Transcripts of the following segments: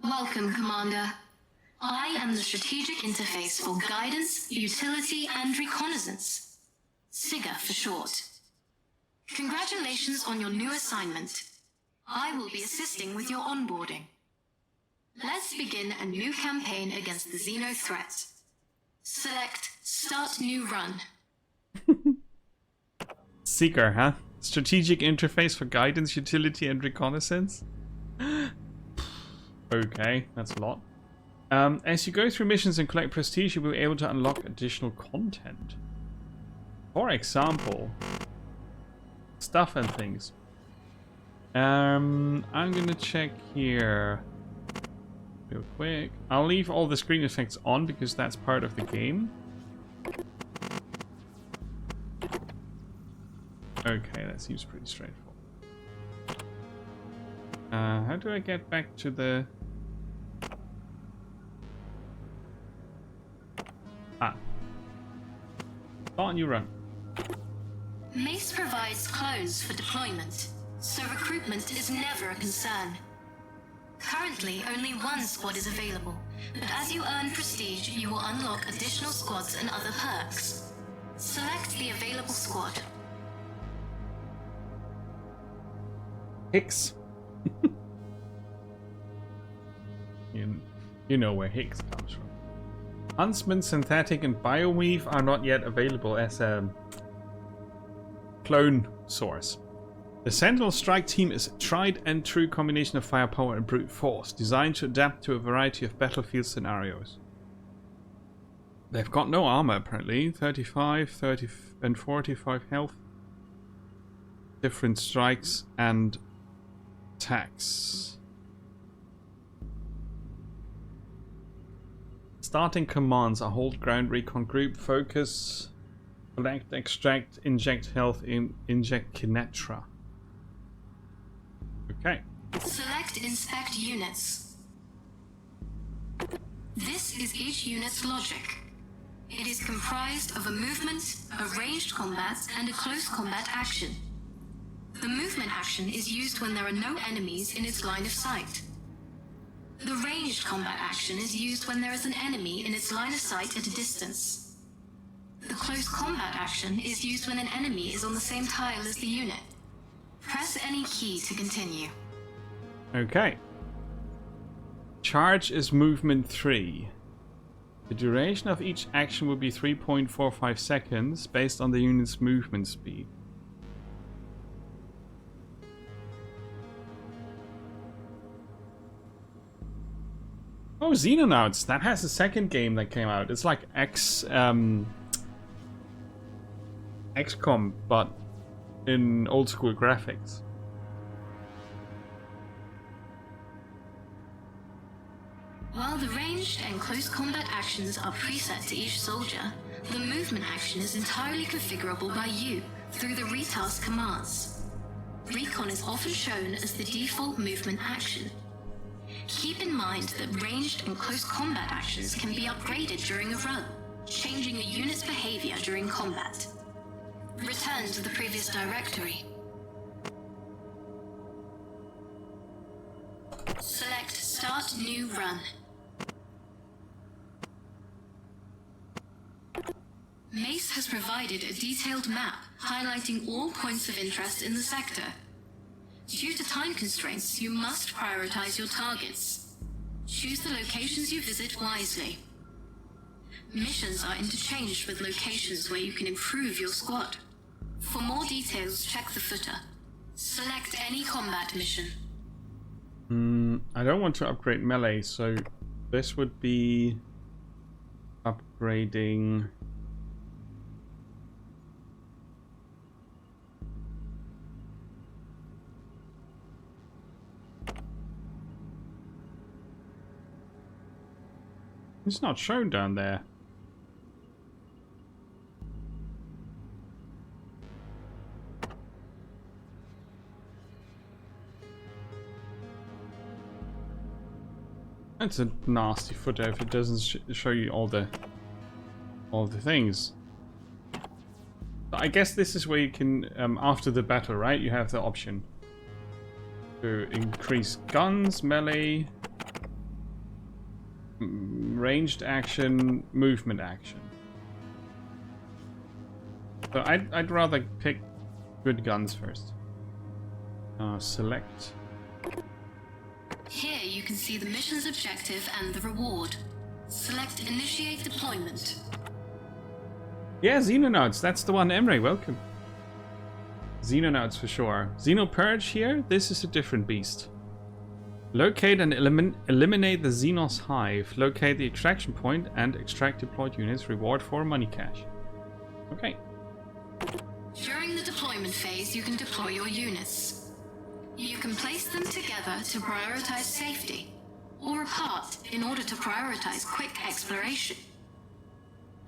Welcome, Commander. I am the strategic interface for guidance, utility, and reconnaissance. SIGA for short. Congratulations on your new assignment. I will be assisting with your onboarding. Let's begin a new campaign against the Xeno threat. Select Start New Run. SIGA, huh? Strategic interface for guidance, utility, and reconnaissance? Okay, that's a lot. As you go through missions and collect prestige, you'll be able to unlock additional content. For example, stuff and things. I'm gonna check here real quick. I'll leave all the screen effects on because that's part of the game. Okay, that seems pretty straightforward. How do I get back to the... Start New Run. Mace provides clones for deployment, so recruitment is never a concern. Currently, only one squad is available, but as you earn prestige, you will unlock additional squads and other perks. Select the available squad. Hicks. You know where Hicks comes from. Huntsman, Synthetic, and Bioweave are not yet available as a clone source. The Sentinel Strike Team is a tried and true combination of firepower and brute force, designed to adapt to a variety of battlefield scenarios. They've got no armor apparently, 35, 30, and 45 health. Different strikes and attacks. Starting commands are hold ground, recon group, focus, collect, extract, inject health, inject Kinetra. Okay. Select Inspect Units. This is each unit's logic. It is comprised of a movement, a ranged combat, and a close combat action. The movement action is used when there are no enemies in its line of sight. The ranged combat action is used when there is an enemy in its line of sight at a distance. The close combat action is used when an enemy is on the same tile as the unit. Press any key to continue. Okay. Charge is movement 3. The duration of each action will be 3.45 seconds based on the unit's movement speed. Oh, Xenonauts! That has a second game that came out. It's like XCOM, but in old school graphics. While the ranged and close combat actions are preset to each soldier, the movement action is entirely configurable by you through the retask commands. Recon is often shown as the default movement action. Keep in mind that ranged and close combat actions can be upgraded during a run, changing a unit's behavior during combat. Return to the previous directory. Select Start New Run. Mace has provided a detailed map highlighting all points of interest in the sector. Due to time constraints, you must prioritize your targets. Choose the locations you visit wisely. Missions are interchanged with locations where you can improve your squad. For more details, check the footer. Select any combat mission. I don't want to upgrade melee, so this would be upgrading... It's not shown down there. That's a nasty footer if it doesn't show you all the things. I guess this is where you can, after the battle, right? You have the option to increase guns, melee, ranged action, movement action. So I'd rather pick good guns first. Select. Here you can see the mission's objective and the reward. Select Initiate Deployment. Yeah, Xenonauts, that's the one. Emre, welcome. Xenonauts for sure. Xenopurge here, this is a different beast. Locate and eliminate the Xenos hive. Locate the extraction point and extract deployed units. Reward for money cash. Okay. During the deployment phase, you can deploy your units. You can place them together to prioritize safety, or apart in order to prioritize quick exploration.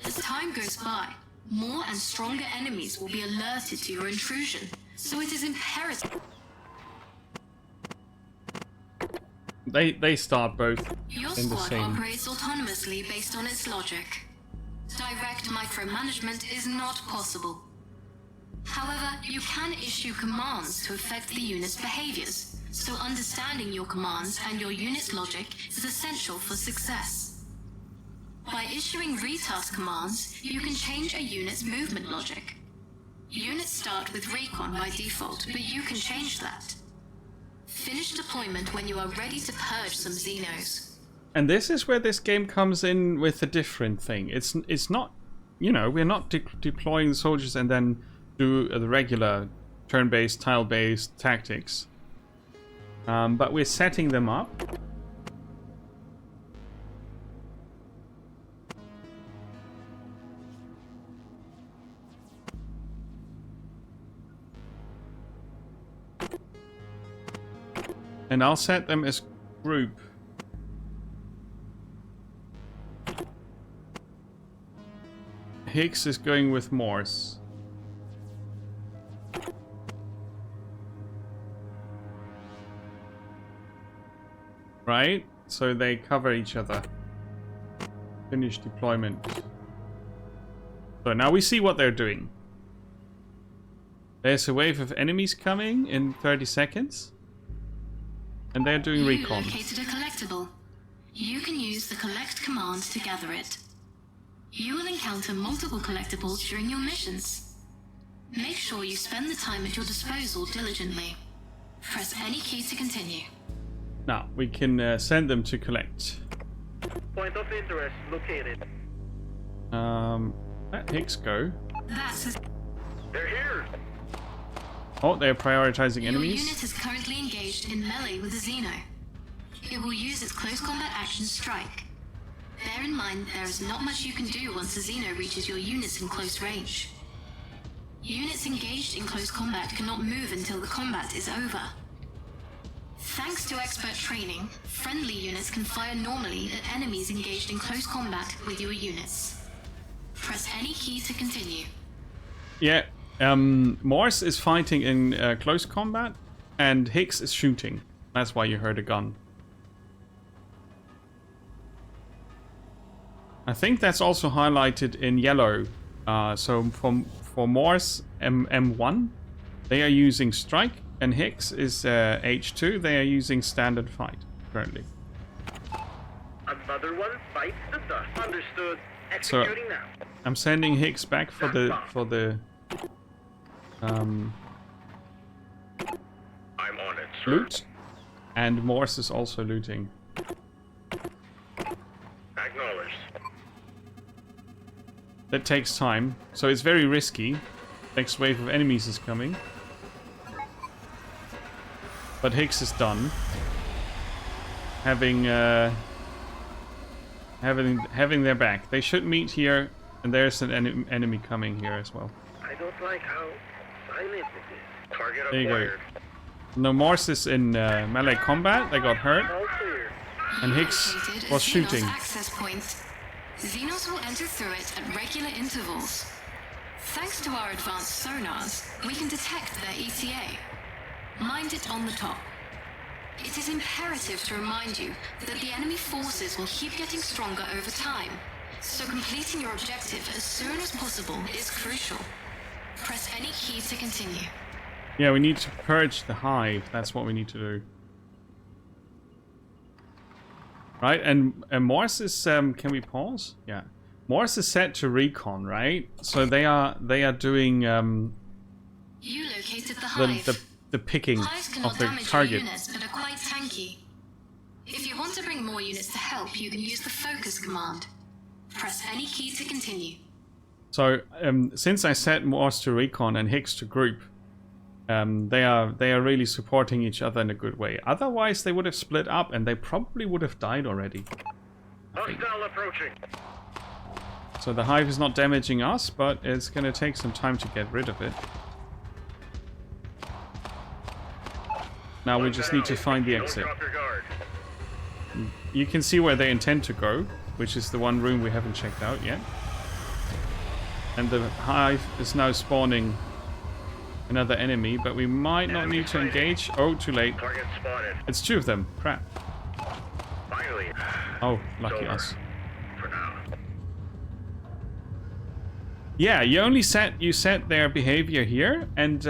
As time goes by, more and stronger enemies will be alerted to your intrusion, so it is imperative. They start both Your in the squad same. operates autonomously based on its logic. Direct micromanagement is not possible. However, you can issue commands to affect the unit's behaviors, so understanding your commands and your unit's logic is essential for success. By issuing retask commands, you can change a unit's movement logic. Units start with recon by default, but you can change that. Finish deployment when you are ready to purge some Xenos. And this is where this game comes in with a different thing. It's not, you know, we're not deploying the soldiers and then do the regular turn-based, tile-based tactics. But we're setting them up. And I'll set them as group. Higgs is going with Morse. Right? So they cover each other. Finish deployment. So now we see what they're doing. There's a wave of enemies coming in 30 seconds. And they're doing recon. You located a collectible. You can use the collect command to gather it. You will encounter multiple collectibles during your missions. Make sure you spend the time at your disposal diligently. Press any key to continue. Now, we can send them to collect. Point of interest located. Let Higgs go. They're here. Oh, they're prioritizing Your enemies. unit is currently engaged in melee with a Xeno. It will use its close combat action strike. Bear in mind there is not much you can do once a Xeno reaches your units in close range. Units engaged in close combat cannot move until the combat is over. Thanks to expert training, friendly units can fire normally at enemies engaged in close combat with your units. Press any key to continue. Yeah, Morse is fighting in close combat, and Higgs is shooting. That's why you heard a gun. I think that's also highlighted in yellow. So for Morse M1, they are using strike, and Higgs is H2. They are using standard fight currently. Another one bites the dust. Understood. So Executing now. I'm sending Higgs back for the I'm on it, sir. loot, and Morse is also looting. Acknowledged. That takes time, so it's very risky. Next wave of enemies is coming. But Higgs is done. Having their back. They should meet here, and there's an enemy coming here as well. I don't like how silent it is. Target There you go. acquired. No, Morse is in melee combat. They got hurt. All clear. And Higgs Located was a Xenos shooting. access point. Xenos will enter through it at regular intervals. Thanks to our advanced sonars, we can detect their ETA. Mind it on the top. It is imperative to remind you that the enemy forces will keep getting stronger over time, so completing your objective as soon as possible is crucial. Press any key to continue. Yeah, we need to purge the hive. That's what we need to do. Right, and Morse is can we pause? Yeah. Morse is set to recon, right? So they are doing You located the hive. the picking Hives of cannot the damage target. your units, but are quite tanky. If you want to bring more units to help, you can use the focus command. Press any key to continue. So since I set Morse to recon and Higgs to group, they are really supporting each other in a good way. Otherwise, they would have split up and they probably would have died already. Hostile approaching. So the hive is not damaging us, but it's going to take some time to get rid of it. Now we just need to find the Don't exit. drop your guard. You can see where they intend to go, which is the one room we haven't checked out yet. And the hive is now spawning another enemy, but we might not need to engage. Oh, too late. Target spotted. It's two of them. Crap. Finally. Oh, It's lucky over. us. For now. Yeah, you set their behavior here, and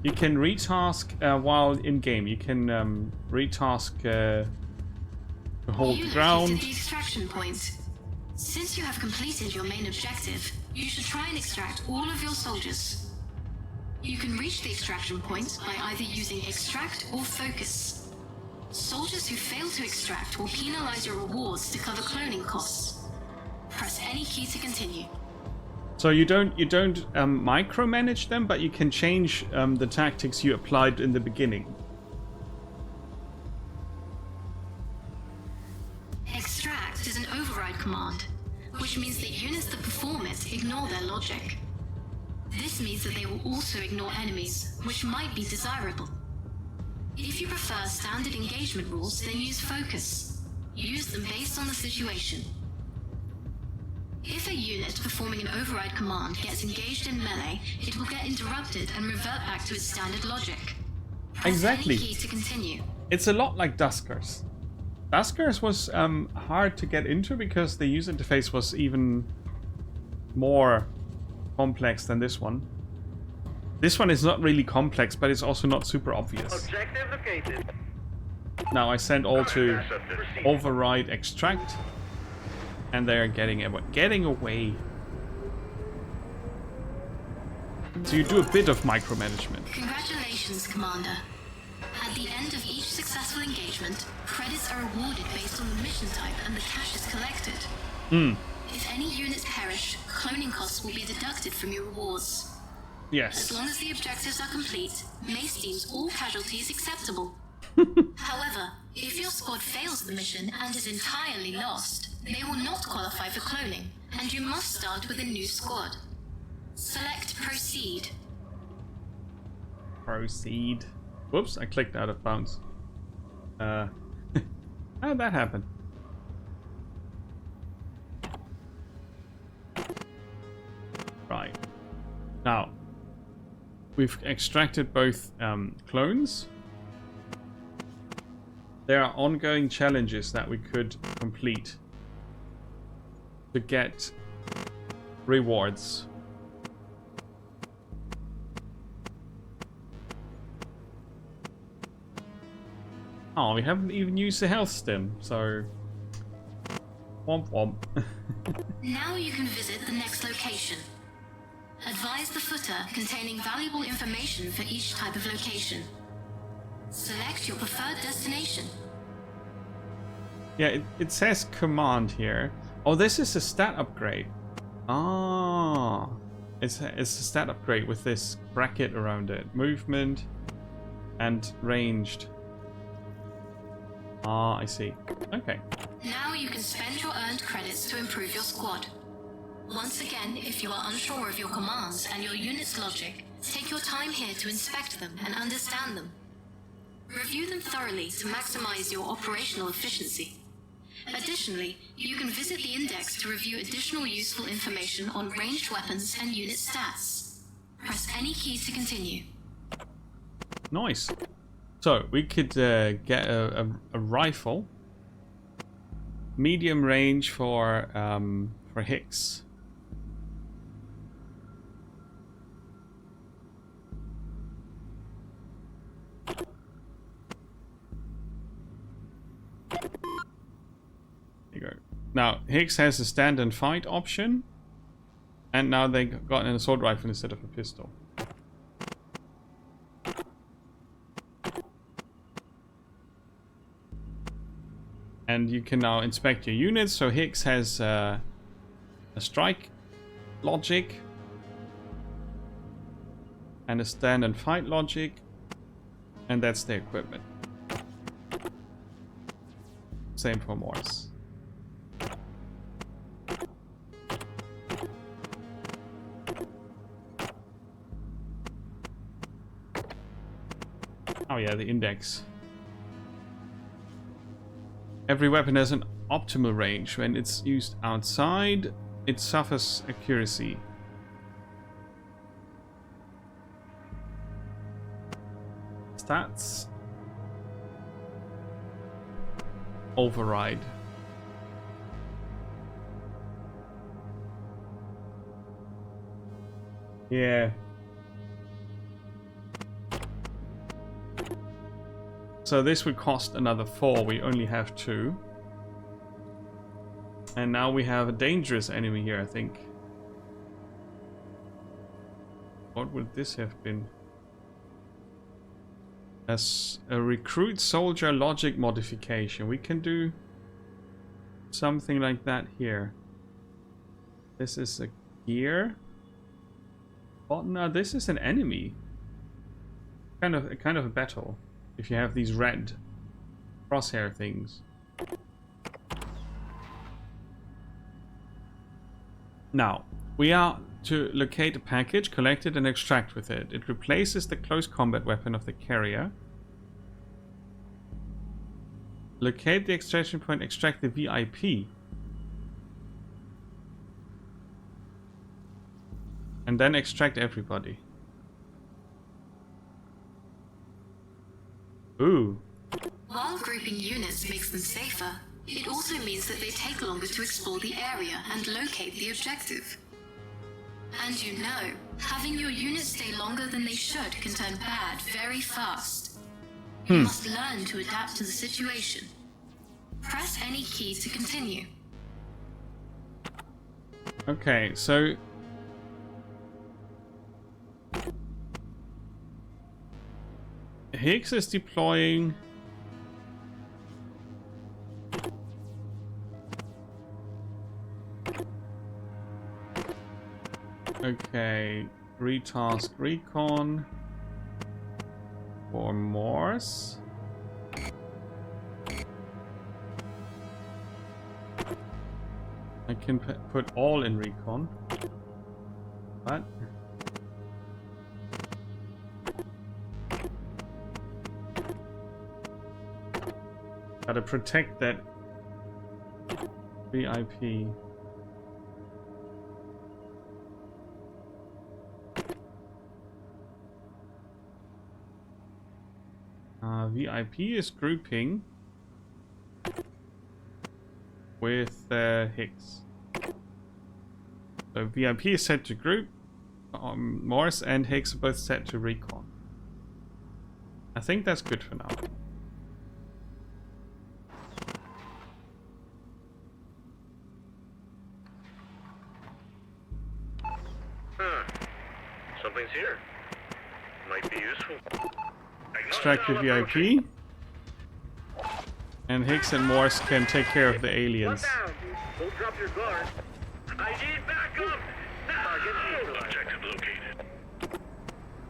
you can retask while in game. You can retask to hold You the located ground. the extraction point. Since you have completed your main objective, you should try and extract all of your soldiers. You can reach the extraction point by either using extract or focus. Soldiers who fail to extract will penalize your rewards to cover cloning costs. Press any key to continue. So you don't micromanage them, but you can change the tactics you applied in the beginning. Extract is an override command, which means that units that perform it ignore their logic. This means that they will also ignore enemies, which might be desirable. If you prefer standard engagement rules, then use focus. Use them based on the situation. If a unit performing an override command gets engaged in melee, it will get interrupted and revert back to its standard logic. Press Exactly. any key to continue. It's a lot like Duskers. Duskers was hard to get into because the user interface was even more complex than this one. This one is not really complex, but it's also not super obvious. Objective located. Now I send all to Intercepted. Proceed. override extract, and they're getting away. So you do a bit of micromanagement. Congratulations, Commander. At the end of each successful engagement, credits are awarded based on the mission type and the cash is collected. If any units perish, cloning costs will be deducted from your rewards. As Yes. long as the objectives are complete, Mace deems all casualties acceptable. However, if your squad fails the mission and is entirely lost, they will not qualify for cloning, and you must start with a new squad. Select Proceed. Proceed. Whoops, I clicked out of bounds. How did that happen? Right. Now, we've extracted both clones. There are ongoing challenges that we could complete to get rewards. Oh, we haven't even used the health stim, so... Womp womp. Now you can visit the next location. Advise the footer containing valuable information for each type of location. Select your preferred destination. Yeah, it says command here. Oh, this is a stat upgrade. Ah, it's a stat upgrade with this bracket around it. Movement and ranged. Ah, I see. Okay. Now you can spend your earned credits to improve your squad. Once again, if you are unsure of your commands and your unit's logic, take your time here to inspect them and understand them. Review them thoroughly to maximize your operational efficiency. Additionally, you can visit the index to review additional useful information on ranged weapons and unit stats. Press any key to continue. Nice. So we could get a rifle, medium range for Hicks. go. Now, Higgs has a stand and fight option. And now they got an assault rifle instead of a pistol. And you can now inspect your units. So Higgs has a strike logic. And a stand and fight logic. And that's the equipment. Same for Morse. Oh yeah, the index. Every weapon has an optimal range. When it's used outside, it suffers accuracy. Stats. Override. Yeah. So this would cost another 4. We only have 2. And now we have a dangerous enemy here, I think. What would this have been? As a recruit soldier logic modification. We can do something like that here. This is a gear. Oh no, this is an enemy. Kind of a battle. If you have these red crosshair things. Now, we are to locate a package, collect it, and extract with it. It replaces the close combat weapon of the carrier. Locate the extraction point, extract the VIP. And then extract everybody. Ooh. While grouping units makes them safer, it also means that they take longer to explore the area and locate the objective. And you know, having your units stay longer than they should can turn bad very fast. You must learn to adapt to the situation. Press any key to continue. Okay, so Higgs is deploying okay, retask recon for Morse. I can put all in recon. What? Gotta protect that VIP. VIP is grouping with Higgs. So VIP is set to group. Morse and Higgs are both set to recon. I think that's good for now. Something's here. Might be useful. Extract the VIP. And Higgs and Morse can take care of the aliens. Don't drop your guard. I need backup! No! Objective located.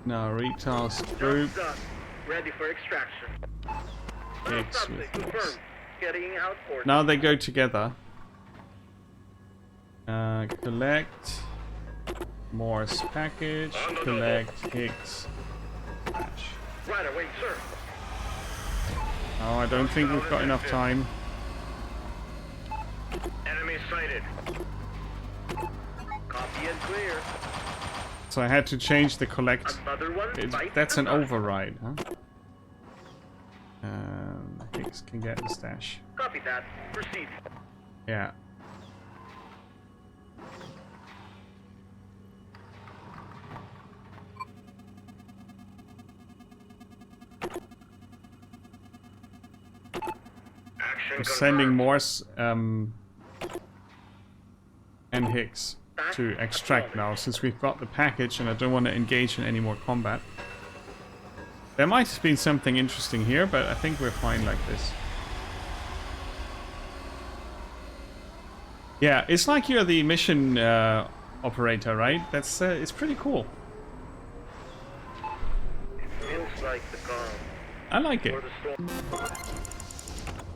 Now retask group. Ready for extraction. Higgs with Morse. Confirmed. Getting out for Now they go together. Collect Morse package. Collect Higgs. Right away, sir. Oh, I don't think we've got enough time. Enemy sighted. Copy and clear. So I had to change the collect. Another one. That's an override, huh? Higgs can get the stash. Copy that. Proceed. Yeah. Action We're sending confirmed. Morse and Higgs to extract now, since we've got the package and I don't want to engage in any more combat. There might have been something interesting here, but I think we're fine like this. Yeah, it's like you're the mission operator, right? That's it's pretty cool. Feels like the calm. I like it. Or the storm.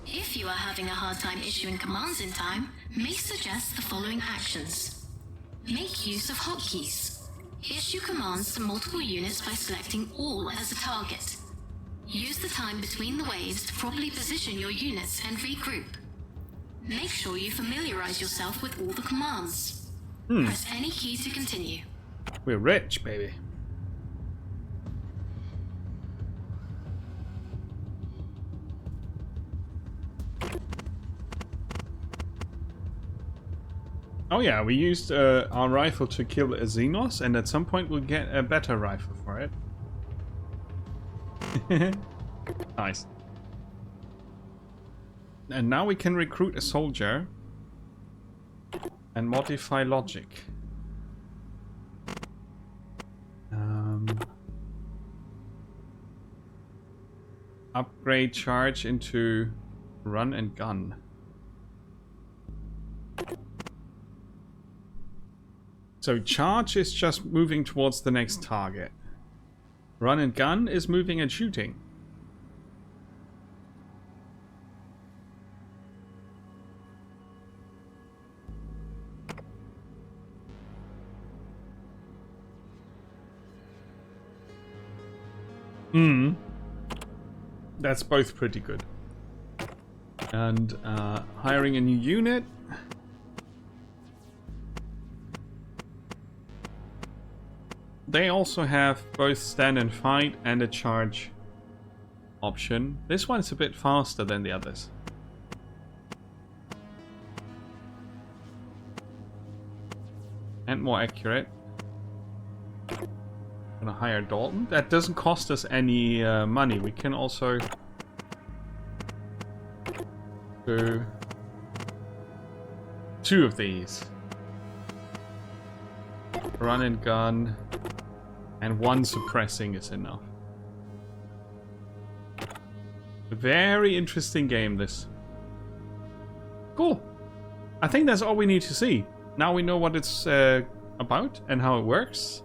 If you are having a hard time issuing commands in time, may suggest the following actions. Make use of hotkeys. Issue commands to multiple units by selecting all as a target. Use the time between the waves to properly position your units and regroup. Make sure you familiarize yourself with all the commands. Press any key to continue. We're rich, baby. Oh yeah, we used our rifle to kill a Xenos, and at some point we'll get a better rifle for it. Nice. And now we can recruit a soldier and modify logic. Upgrade charge into run and gun. So charge is just moving towards the next target. Run and gun is moving and shooting. That's both pretty good. And hiring a new unit. They also have both stand and fight and a charge option. This one's a bit faster than the others. And more accurate. Gonna hire Dalton. That doesn't cost us any money. We can also do 2 of these. Run and gun. And 1 suppressing is enough. A very interesting game, this. Cool. I think that's all we need to see. Now we know what it's about and how it works.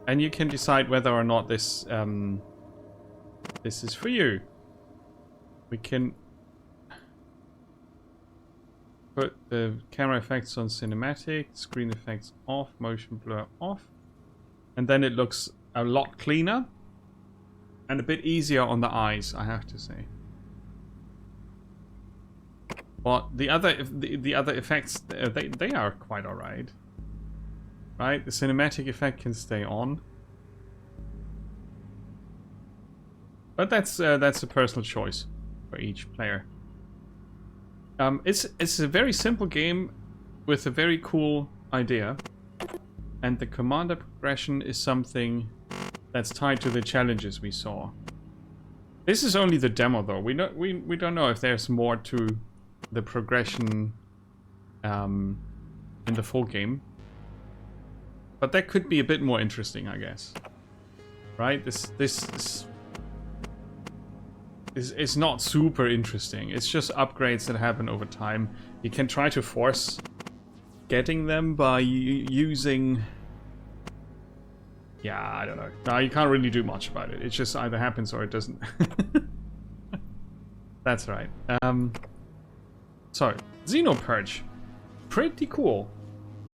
And you can decide whether or not this this is for you. We can put the camera effects on cinematic, screen effects off, motion blur off. And then it looks a lot cleaner and a bit easier on the eyes, I have to say. But the other effects, they are quite alright. Right? The cinematic effect can stay on. But that's a personal choice for each player. It's a very simple game with a very cool idea. And the commander progression is something that's tied to the challenges we saw. This is only the demo, though. We don't know if there's more to the progression in the full game. But that could be a bit more interesting, I guess. Right? This is not super interesting. It's just upgrades that happen over time. You can try to force getting them by using... Yeah, I don't know. No, you can't really do much about it. It just either happens or it doesn't. That's right. So, Xenopurge. Pretty cool.